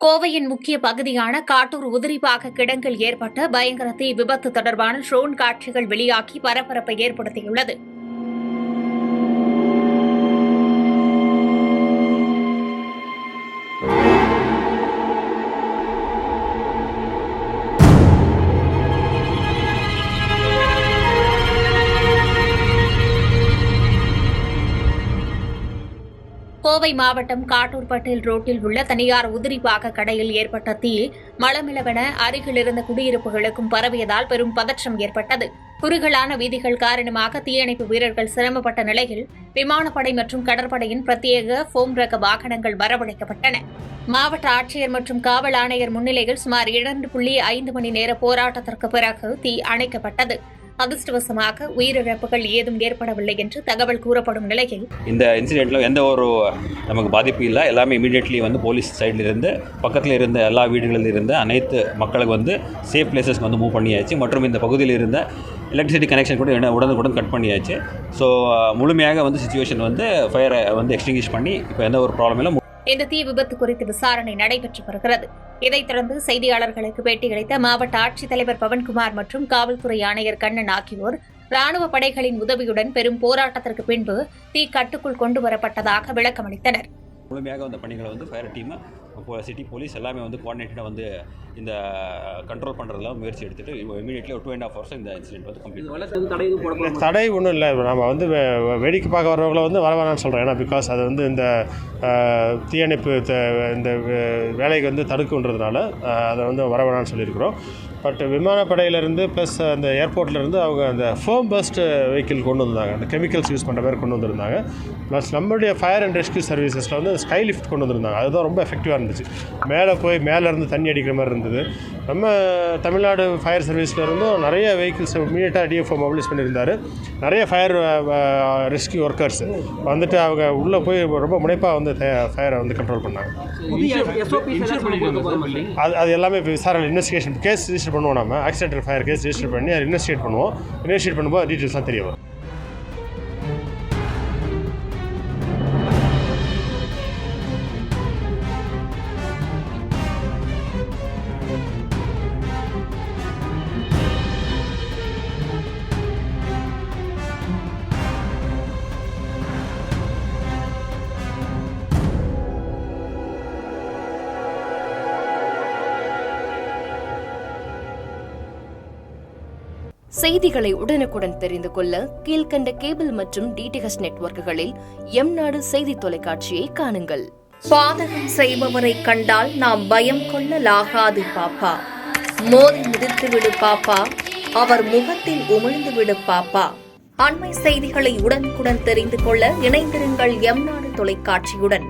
கோவையின் முக்கிய பகுதியான காட்டூர் உதிரிபாக கிடங்கில் ஏற்பட்ட பயங்கர தீ விபத்து தொடர்பான ட்ரோன் காட்சிகள் வெளியாகி பரபரப்பை ஏற்படுத்தியுள்ளது. கோவை மாவட்டம் காட்டூர்பட்டில் ரோட்டில் உள்ள தனியார் உதிரிபாக கடையில் ஏற்பட்ட தீ மளமிளவென அருகில் இருந்த குடியிருப்புகளுக்கும் பரவியதால் பெரும் பதற்றம் ஏற்பட்டது. குறுகலான வீதிகள் காரணமாக தீயணைப்பு வீரர்கள் சிரமப்பட்ட நிலையில் விமானப்படை மற்றும் கடற்படையின் பிரத்யேக ஃபோம் ரக வாகனங்கள் வரவழைக்கப்பட்டன. மாவட்ட ஆட்சியர் மற்றும் காவல் ஆணையர் முன்னிலையில் சுமார் 2.5 மணி நேர போராட்டத்திற்கு பிறகு தீ அணைக்கப்பட்டது. அதிர்ஷ்டவசமாக உயிரிழப்புகள் ஏதும் ஏற்படவில்லை என்று தகவல் கூறப்படும் நிலையில் இந்த இன்சிடென்ட்ல எந்த ஒரு நமக்கு பாதிப்பு இல்லை. எல்லாமே இமீடியட்லி போலீஸ் சைடில் இருந்து பக்கத்தில் இருந்த எல்லா வீடுகளில் இருந்த அனைத்து மக்களுக்கு சேஃப் பிளேசஸ்க்கு மூவ் பண்ணியாச்சு. மற்றும் இந்த பகுதியில் இருந்த எலக்ட்ரிசிட்டி கனெக்ஷன் கூட உடனுக்குடன் கட் பண்ணியாச்சு. ஸோ முழுமையாக சிச்சுவேஷன் ஃபயரை எக்ஸ்டிங்கிஷ் பண்ணி இப்போ எந்த ஒரு ப்ராப்ளம் இல்லை. இந்த தீ விபத்து குறித்து விசாரணை நடைபெற்று வருகிறது. இதைத் தொடர்ந்து செய்தியாளர்களுக்கு பேட்டியளித்த மாவட்ட ஆட்சித்தலைவர் பவன்குமார் மற்றும் காவல்துறை ஆணையர் கண்ணன் ஆகியோர் ராணுவ படைகளின் உதவியுடன் பெரும் போராட்டத்திற்கு பின்பு தீ கட்டுக்குள் கொண்டுவரப்பட்டதாக விளக்கமளித்தனர். முழுமையாக அந்த பணிகளை ஃபயர் டீம், சிட்டி போலீஸ் எல்லாமே கோஆர்டினேட்டடாக இந்த கண்ட்ரோல் பண்ணுறதுல முயற்சி எடுத்துகிட்டு இமீடியட்லி ஒரு 2.5 hours இந்த இன்சிடென்ட் கம்ப்ளீட். தடை ஒன்றும் இல்லை. நம்ம வேடிக்கை பார்க்க வரவங்களை வர வேணாம்னு சொல்கிறோம். ஏன்னா பிகாஸ் அது இந்த தீயணைப்பு இந்த வேலைக்கு தடுக்குன்றதுனால அதை வர வேணாம்னு சொல்லியிருக்கிறோம். பட் விமானப்படையிலேருந்து ப்ளஸ் அந்த ஏர்போர்ட்லேருந்து அவங்க அந்த ஃபோம் பஸ்ட் வெஹிக்கிள் கொண்டு வந்தாங்க. அந்த கெமிக்கல்ஸ் யூஸ் பண்ணுற மாதிரி கொண்டு வந்திருந்தாங்க. ப்ளஸ் நம்மளுடைய ஃபயர் அண்ட் ரெஸ்க்யூ சர்வீசஸில் ஸ்கை லிஃப்ட் கொண்டு வந்திருந்தாங்க. அதுதான் ரொம்ப எஃபெக்டிவாக இருந்துச்சு. மேலேருந்து தண்ணி அடிக்கிற மாதிரி இருந்தது. நம்ம தமிழ்நாடு ஃபயர் சர்வீஸில் இருந்தும் நிறைய வெஹிக்கிள்ஸ் இமீடியட்டாக டிஎஃப்ஓ மொபிலைஸ் பண்ணியிருந்தார். நிறைய ஃபயர் ரெஸ்க்யூ ஒர்க்கர்ஸ் அவங்க உள்ளே போய் ரொம்ப முனைப்பாக ஃபயரை கண்ட்ரோல் பண்ணாங்க. அது எல்லாமே இப்போ விசாரணை இன்வெஸ்டிகேஷன் கேஸ் ரிஜிஸ்டர் பண்ணுவோம். நம்ம ஆக்சிடென்டல் ஃபயர் கேஸ் ரிஜிஸ்டர் பண்ணி அதை இன்வெஸ்டிகேட் பண்ணுவோம். இன்வெஸ்டிகேட் பண்ணும்போது டீட்டெயில்ஸ்லாம் தெரிய வரும். செய்திகளை உடனுக்குடன் தெரிந்து கொள்ள கீழ்கண்ட கேபிள் மற்றும் டிடிஎச் நெட்வொர்க்குகளில் எம்நாடு செய்தி தொலைக்காட்சியை காணுங்கள். பாதகம் செய்பவரை கண்டால் நாம் பயம் கொள்ளலாகாது பாப்பா. மோதி மிதித்து விடு பாப்பா, அவர் முகத்தில் உமிழ்ந்து விடு பாப்பா. அண்மை செய்திகளை உடனுக்குடன் தெரிந்து கொள்ள இணைந்திருங்கள் எம்நாடு தொலைக்காட்சியுடன்.